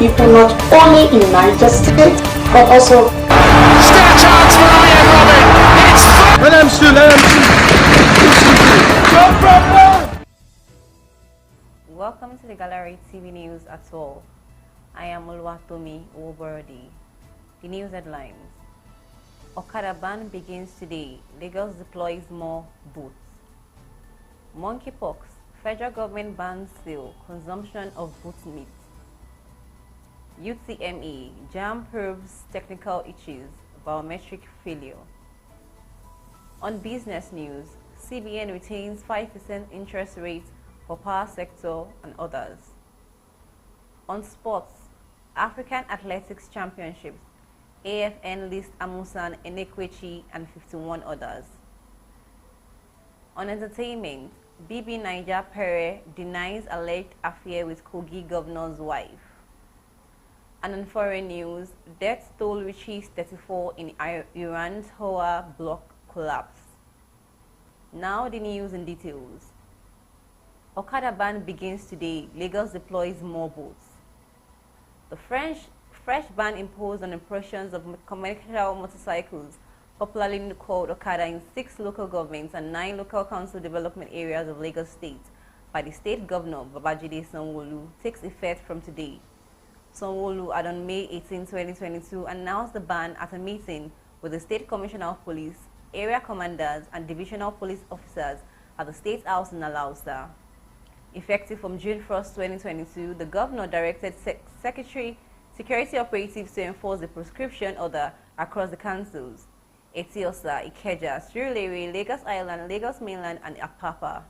people not only in Niger State but also. Still a chance for Iron Robin. It's Welcome to the Gallery TV News at 12. I am Oluwatomi Oborodi. The news headlines. Okada ban begins today. Lagos deploys more boots. Monkeypox. Federal government bans sale, consumption of boot meat. UTME. JAMB proves technical issues, biometric failure. On business news, CBN retains 5% interest rate for power sector and others. On sports, African Athletics Championships, AFN lists Amusan, Enekwechi and 51 others. On entertainment, BB Niger Pere denies alleged affair with Kogi governor's wife. And on foreign news, death toll reaches 34 in Iran's Hoa block collapse. Now the news in details. Okada ban begins today. Lagos deploys more boats. The fresh ban imposed on impressions of commercial motorcycles, popularly called Okada, in 6 local governments and 9 local council development areas of Lagos State by the state governor Babajide Sanwo-Olu takes effect from today. Sanwo-Olu had on May 18, 2022 announced the ban at a meeting with the State Commissioner of Police, area commanders and divisional police officers at the State House in Alausa. Effective from June 1, 2022, the governor directed security operatives to enforce the prescription order across the councils: Etiosa, Ikeja, Surulere, Lagos Island, Lagos Mainland, and Apapa.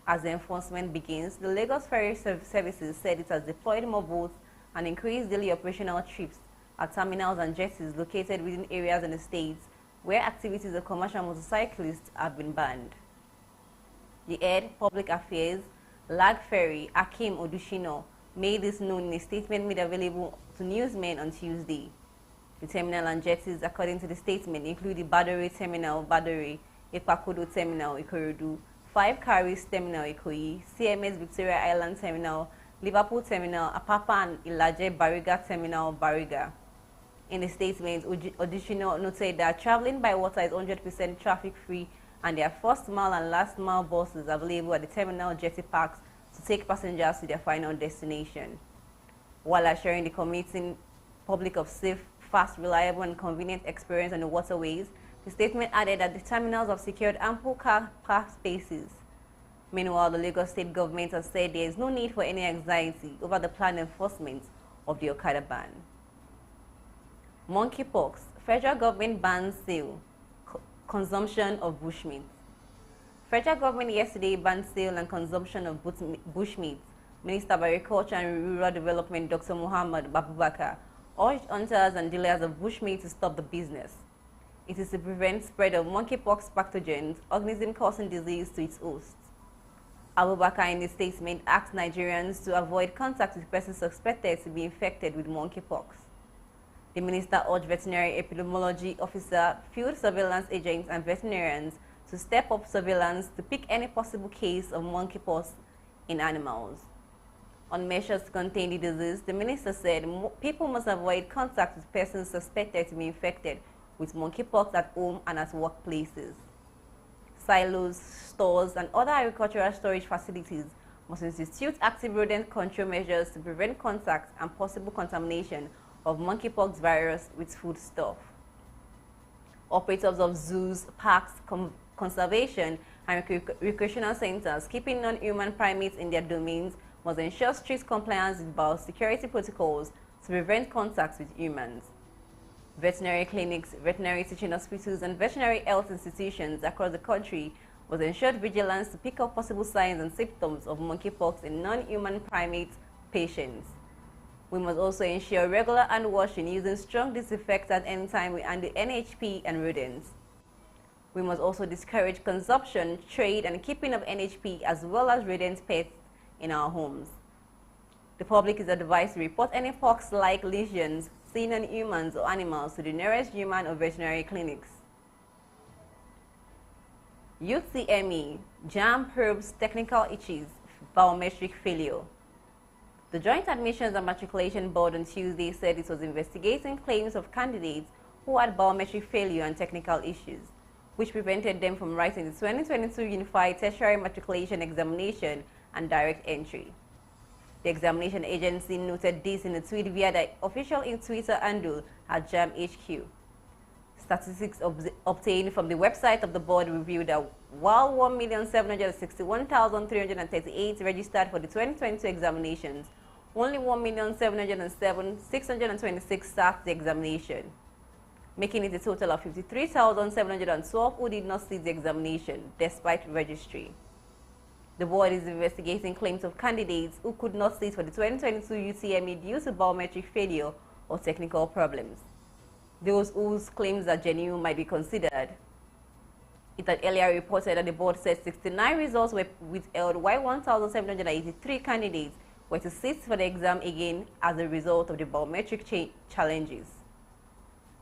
As the enforcement begins, the Lagos Ferry Services said it has deployed more boats and increased daily operational trips at terminals and jetties located within areas in the states where activities of commercial motorcyclists have been banned. The head public affairs Lag Ferry, Akim Odushino, made this known in a statement made available to newsmen on Tuesday. The terminal and jetties, according to the statement, include the Badore Terminal, Badore, Ipakodo Terminal, Ikorodu, 5 Carries Terminal, Ikoyi, CMS Victoria Island Terminal, Liverpool Terminal, Apapa and Ilaje Bariga Terminal, Bariga. In the statement, Odushino noted that traveling by water is 100% traffic-free and their first mile and last mile buses available at the terminal jetty parks to take passengers to their final destination. While assuring the commuting public of safe, fast, reliable and convenient experience on the waterways, the statement added that the terminals have secured ample car park spaces. Meanwhile, the Lagos state government has said there is no need for any anxiety over the planned enforcement of the Okada ban. Monkeypox. Federal government bans sale, consumption of bushmeat. Federal government yesterday banned sale and consumption of bushmeat. Minister of Agriculture and Rural Development Dr. Muhammad Babubakar urged hunters and dealers of bushmeat to stop the business. It is to prevent spread of monkeypox pathogens, organism causing disease to its hosts. Abubakar in his statement asked Nigerians to avoid contact with persons suspected to be infected with monkeypox. The minister urged veterinary epidemiology officer, field surveillance agents and veterinarians to step up surveillance to pick any possible case of monkeypox in animals. On measures to contain the disease, the minister said people must avoid contact with persons suspected to be infected with monkeypox at home and at workplaces. Silos, stores, and other agricultural storage facilities must institute active rodent control measures to prevent contact and possible contamination of monkeypox virus with foodstuff. Operators of zoos, parks, conservation, and recreational centers keeping non-human primates in their domains must ensure strict compliance with biosecurity protocols to prevent contact with humans. Veterinary clinics, veterinary teaching hospitals, and veterinary health institutions across the country must ensure vigilance to pick up possible signs and symptoms of monkeypox in non-human primate patients. We must also ensure regular hand washing using strong disinfectant anytime we handle NHP and rodents. We must also discourage consumption, trade, and keeping of NHP as well as rodent pets in our homes. The public is advised to report any pox-like lesions seen on humans or animals to the nearest human or veterinary clinics. UTME, JAMB probes technical issues, biometric failure. The Joint Admissions and Matriculation Board on Tuesday said it was investigating claims of candidates who had biometric failure and technical issues, which prevented them from writing the 2022 Unified Tertiary Matriculation Examination and direct entry. The examination agency noted this in a tweet via the official Twitter handle at JAM HQ. Statistics obtained from the website of the board revealed that while 1,761,338 registered for the 2022 examinations, only 1,707,626 sat the examination, making it a total of 53,712 who did not sit the examination, despite registry. The board is investigating claims of candidates who could not sit for the 2022 UTME due to biometric failure or technical problems. Those whose claims are genuine might be considered. It had earlier reported that the board said 69 results were withheld, while 1,783 candidates were to sit for the exam again as a result of the biometric challenges.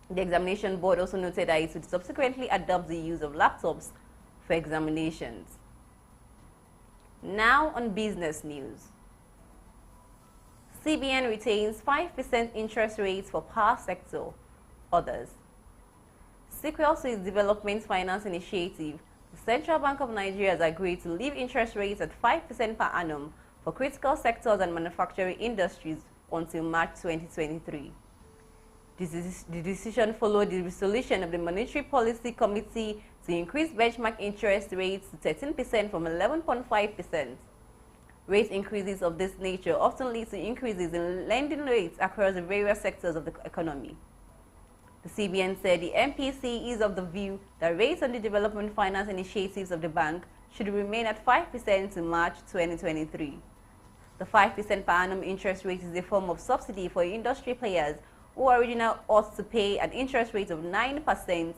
The examination board also noted that it would subsequently adopt the use of laptops for examinations. Now on business news. CBN retains 5% interest rates for power sector. Others. Sequel to its development finance initiative, the Central Bank of Nigeria has agreed to leave interest rates at 5% per annum for critical sectors and manufacturing industries until March 2023. The decision followed the resolution of the Monetary Policy Committee to increase benchmark interest rates to 13% from 11.5%. Rate increases of this nature often lead to increases in lending rates across the various sectors of the economy. The CBN said the MPC is of the view that rates on the development finance initiatives of the bank should remain at 5% in March 2023. The 5% per annum interest rate is a form of subsidy for industry players who originally ought to pay an interest rate of 9%,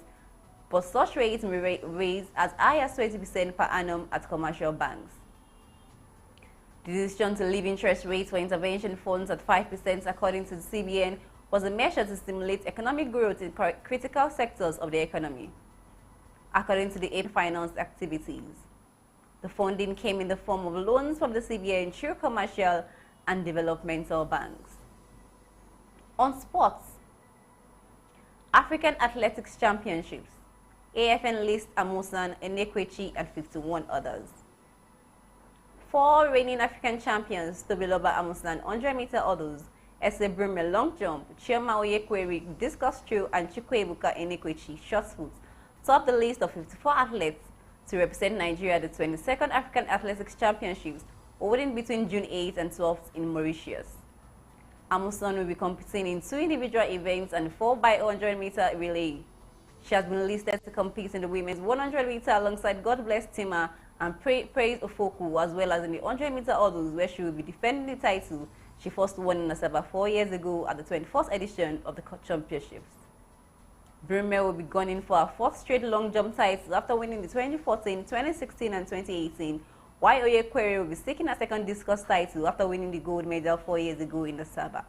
but such rates may raise as high as 20% per annum at commercial banks. The decision to leave interest rates for intervention funds at 5%, according to the CBN, was a measure to stimulate economic growth in critical sectors of the economy, according to the aid finance activities. The funding came in the form of loans from the CBN through commercial and developmental banks. On sports, African Athletics Championships, AFN lists Amusan, Enekwechi, and 51 others. 4 reigning African champions, Tobiloba Amusan, 100-meter hurdles, Ese Brume long jump, Chioma Oyekweri discus throw, and Chukwuebuka Enekwechi short put top the list of 54 athletes to represent Nigeria at the 22nd African Athletics Championships holding between June 8th and 12th in Mauritius. Amusan will be competing in 2 individual events and 4 by 100-meter relay. She has been listed to compete in the women's 100-meter alongside God Bless Tima and Praise Ofoku, as well as in the 100-meter hurdles, where she will be defending the title she first won in Asaba 4 years ago at the 21st edition of the championships. Brume will be gunning for her 4th straight long jump title after winning the 2014, 2016, and 2018, while Oyekweri will be seeking a 2nd discus title after winning the gold medal 4 years ago in Asaba.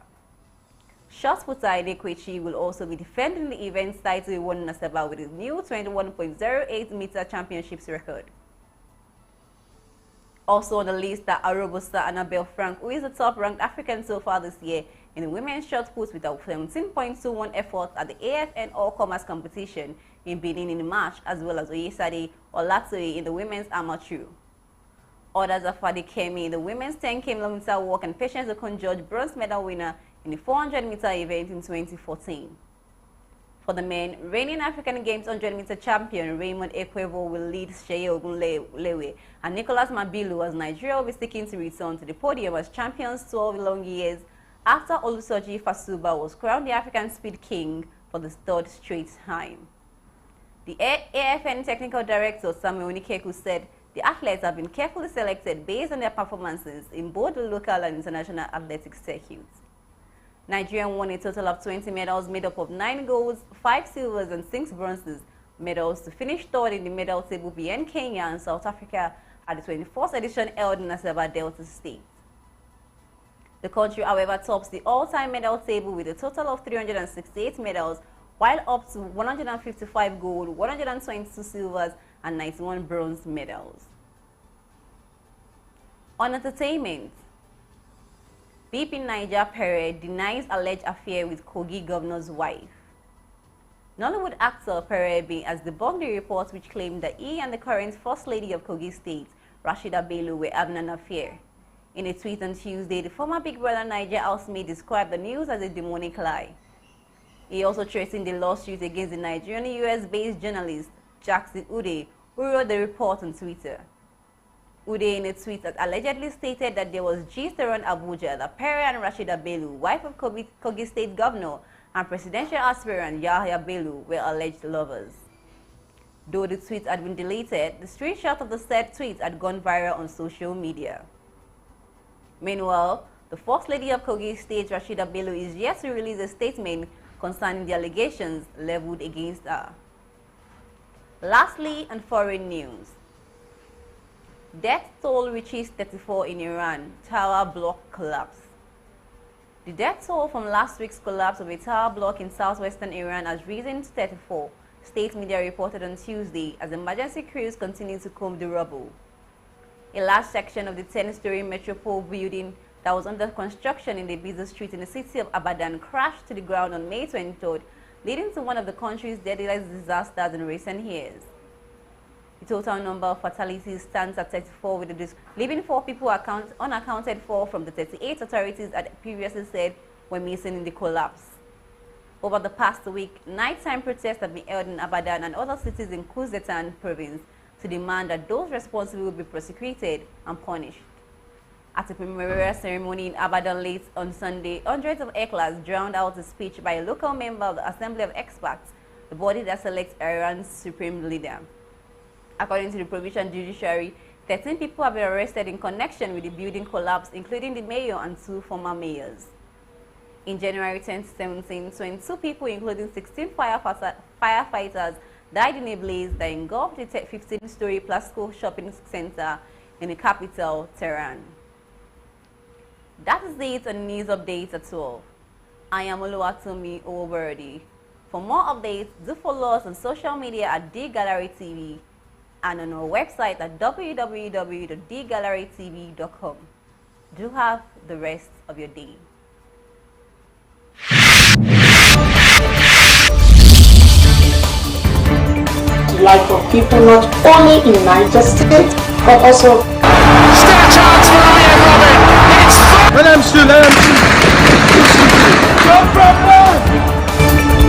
Shot putter Enekwechi will also be defending the event's title he won in Asaba with his new 21.08-meter championships record. Also on the list are Arobusta Annabelle Frank, who is the top-ranked African so far this year in the women's shot put with a 17.21 effort at the AFN All-Comers competition in Benin in March, as well as Oyesade Olatoye in the women's amateur. Others are Fadi Kemi in the women's 10 km walk and Patience Okon-George bronze medal winner in the 400-meter event in 2014. For the men, reigning African Games 100-meter champion Raymond Ekwevo will lead Sheye Ogunlewe and Nicholas Mabilu as Nigeria will be seeking to return to the podium as champions 12 long years after Olusoji Fasuba was crowned the African Speed King for the 3rd straight time. The AFN Technical Director Samuel Onikeku said the athletes have been carefully selected based on their performances in both the local and international athletics circuits. Nigeria won a total of 20 medals made up of 9 golds, 5 silvers, and 6 bronzes medals to finish 3rd in the medal table behind Kenya and South Africa at the 21st edition held in Asaba, Delta State. The country, however, tops the all-time medal table with a total of 368 medals, while up to 155 gold, 122 silvers, and 91 bronze medals. On entertainment, BP Niger Pere denies alleged affair with Kogi governor's wife. Nollywood actor Pere has debunked the reports which claimed that he and the current First Lady of Kogi State, Rashida Bello, were having an affair. In a tweet on Tuesday, the former Big Brother Niger housemate described the news as a demonic lie. He also threatened the lawsuit against the Nigerian US-based journalist Jackson Ude, who wrote the report on Twitter. Ude, in a tweet, that allegedly stated that there was gist around Abuja that Pere and Rashida Bello, wife of Kogi State Governor and presidential aspirant Yahya Bello, were alleged lovers. Though the tweet had been deleted, the screenshot of the said tweet had gone viral on social media. Meanwhile, the First Lady of Kogi State, Rashida Bello, is yet to release a statement concerning the allegations leveled against her. Lastly, on foreign news, death toll reaches 34 in Iran, tower block collapse. The death toll from last week's collapse of a tower block in southwestern Iran has risen to 34, state media reported on Tuesday, as emergency crews continue to comb the rubble. A large section of the 10-story metropole building that was under construction in the busy street in the city of Abadan crashed to the ground on May 23rd, leading to one of the country's deadliest disasters in recent years. The total number of fatalities stands at 34, with leaving 4 people unaccounted for from the 38 authorities had previously said were missing in the collapse. Over the past week, nighttime protests have been held in Abadan and other cities in Khuzestan province to demand that those responsible be prosecuted and punished. At a memorial ceremony in Abadan late on Sunday, hundreds of hecklers drowned out a speech by a local member of the Assembly of Experts, the body that selects Iran's supreme leader. According to the provincial judiciary, 13 people have been arrested in connection with the building collapse, including the mayor and 2 former mayors. In January 2017, 22 people, including 16 firefighters, died in a blaze that engulfed a 15-story Plasco shopping center in the capital, Tehran. That is it on news updates at 12. I am Oluwatomi Owoborodi. For more updates, do follow us on social media at DGallery TV and on our website at www.dgallerytv.com. Do have the rest of your day. Life of people not only in Niger State but also Still a chance